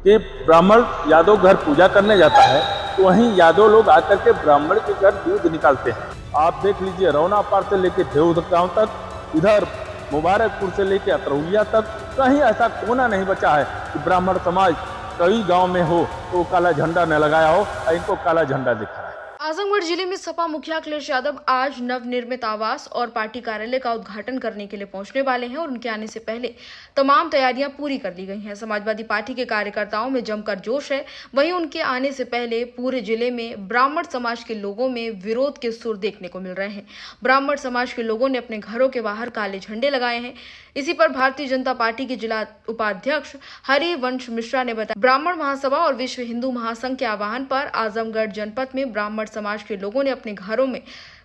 कि ब्राह्मण यादव घर पूजा करने जाता है तो वहीं यादव लोग आकर के ब्राह्मण के घर दूध निकालते हैं। आप देख लीजिए, रौना पार से लेके देवध गांव तक, इधर मुबारकपुर से लेके अतरौलिया तक कहीं ऐसा कोना नहीं बचा है कि ब्राह्मण समाज कई गांव में हो तो काला झंडा न लगाया हो और इनको काला झंडा दिखा रहा है। आजमगढ़ जिले में सपा मुखिया अखिलेश यादव आज नवनिर्मित आवास और पार्टी कार्यालय का उद्घाटन करने के लिए पहुंचने वाले हैं और उनके आने से पहले तमाम तैयारियां पूरी कर ली गई हैं। समाजवादी पार्टी के कार्यकर्ताओं में जमकर जोश है। वहीं उनके आने से पहले पूरे जिले में ब्राह्मण समाज के लोगों में विरोध के सुर देखने को मिल रहे हैं। ब्राह्मण समाज के लोगों ने अपने घरों के बाहर काले झंडे लगाए हैं। इसी पर भारतीय जनता पार्टी के जिला उपाध्यक्ष हरिवंश मिश्रा ने बताया, ब्राह्मण महासभा और विश्व हिंदू महासंघ के आह्वान पर आजमगढ़ जनपद में ब्राह्मण समाज के लोगों ने अपने घरों में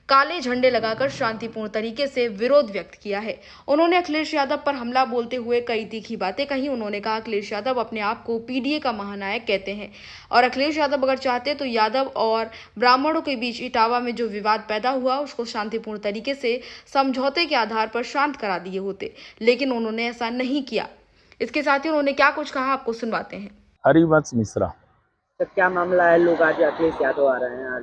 काले झंडे लगाकर शांतिपूर्ण तरीके से विरोध व्यक्त किया है। उन्होंने अखिलेश यादव पर हमला बोलते हुए कई तीखी बातें कही। उन्होंने कहा अखिलेश यादव अपने आप को पीडीए का महानायक कहते हैं और अखिलेश यादव अगर चाहते तो यादव और ब्राह्मणों के बीच इटावा में जो विवाद पैदा हुआ उसको शांतिपूर्ण तरीके से समझौते के आधार पर शांत करा दिए होते, लेकिन उन्होंने ऐसा नहीं किया। इसके साथ ही उन्होंने क्या कुछ कहा आपको सुनवाते हैं। हरिवंश मिश्रा। तो क्या मामला है? लोग आज अखिलेश यादव आ रहे हैं, आज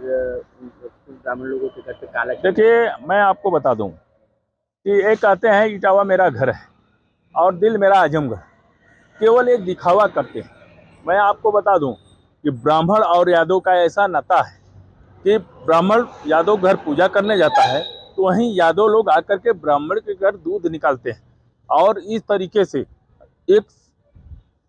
ब्राह्मण लोगों के घर पे काला झंडा। देखिए, मैं आपको बता दूं कि एक कहते हैं इटावा मेरा घर है और दिल मेरा आजमगढ़, केवल एक दिखावा करते हैं। मैं आपको बता दूं कि ब्राह्मण और यादव का ऐसा नाता है कि ब्राह्मण यादव घर पूजा करने जाता है तो वहीं यादव लोग आकर के ब्राह्मण के घर दूध निकालते हैं और इस तरीके से एक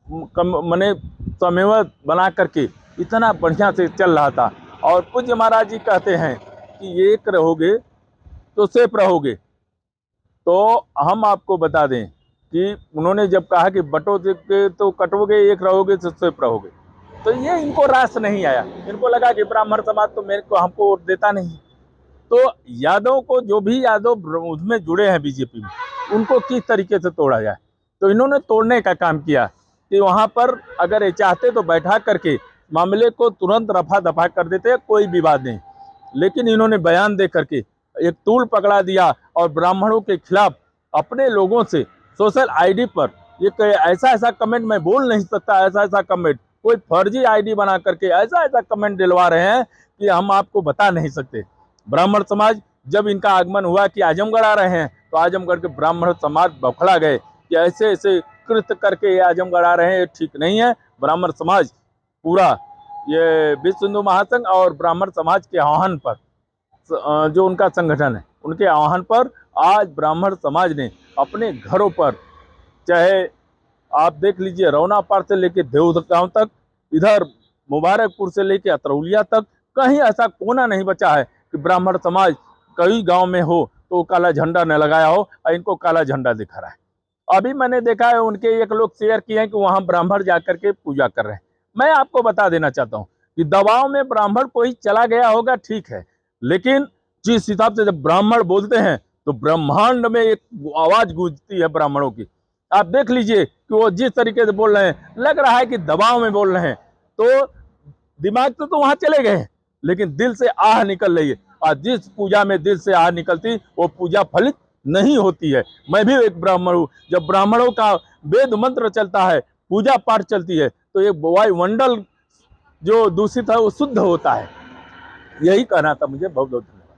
मने समन्वय बना करके इतना बढ़िया से चल रहा था। और पूज्य महाराज जी कहते हैं कि एक रहोगे तो सेफ रहोगे। तो हम आपको बता दें कि उन्होंने जब कहा कि बटोगे तो कटोगे, एक रहोगे तो सेफ रहोगे, तो ये इनको रास नहीं आया। इनको लगा कि ब्राह्मण समाज तो मेरे को हमको वोट देता नहीं। तो यादव को, जो भी यादव उसमें जुड़े हैं बीजेपी में, उनको किस तरीके से तोड़ा जाए, तो इन्होंने तोड़ने का काम किया कि वहाँ पर अगर ये चाहते तो बैठा करके मामले को तुरंत रफा दफा कर देते, कोई विवाद नहीं। लेकिन इन्होंने बयान दे करके एक तूल पकड़ा दिया और ब्राह्मणों के खिलाफ अपने लोगों से सोशल आईडी पर ये ऐसा ऐसा कमेंट मैं बोल नहीं सकता, ऐसा ऐसा कमेंट, कोई फर्जी आईडी बना करके ऐसा ऐसा कमेंट दिलवा रहे हैं कि हम आपको बता नहीं सकते। ब्राह्मण समाज, जब इनका आगमन हुआ कि आजमगढ़ आ रहे हैं, तो आजमगढ़ के ब्राह्मण समाज बौखला गए कि ऐसे ऐसे कृत्य करके ये आजमगढ़ आ रहे हैं, ये ठीक नहीं है। ब्राह्मण समाज पूरा ये विश्व हिंदू महासंघ और ब्राह्मण समाज के आह्वान पर, जो उनका संगठन है, उनके आह्वान पर आज ब्राह्मण समाज ने अपने घरों पर, चाहे आप देख लीजिए रौना पार से लेके देवध गांव तक, इधर मुबारकपुर से लेके अतरौलिया तक, कहीं ऐसा कोना नहीं बचा है कि ब्राह्मण समाज कई गांव में हो तो काला झंडा न लगाया हो और इनको काला झंडा दिखा रहा है। अभी मैंने देखा है उनके एक लोग शेयर किए हैं कि वहां ब्राह्मण जाकर के पूजा कर रहे हैं। मैं आपको बता देना चाहता हूं कि दबाव में ब्राह्मण कोई चला गया होगा, ठीक है, लेकिन जिस हिसाब से जब ब्राह्मण बोलते हैं तो ब्रह्मांड में एक आवाज गूंजती है ब्राह्मणों की। आप देख लीजिए कि वो जिस तरीके से बोल रहे हैं, लग रहा है कि दबाव में बोल रहे हैं। तो दिमाग तो वहां चले गए हैं, लेकिन दिल से आह निकल रही है। और जिस पूजा में दिल से आह निकलती, वो पूजा फलित नहीं होती है। मैं भी एक ब्राह्मण हूँ। जब ब्राह्मणों का वेद मंत्र चलता है, पूजा पाठ चलती है, तो ये वायुमंडल जो दूषित है वो शुद्ध होता है। यही कहना था मुझे। बहुत बहुत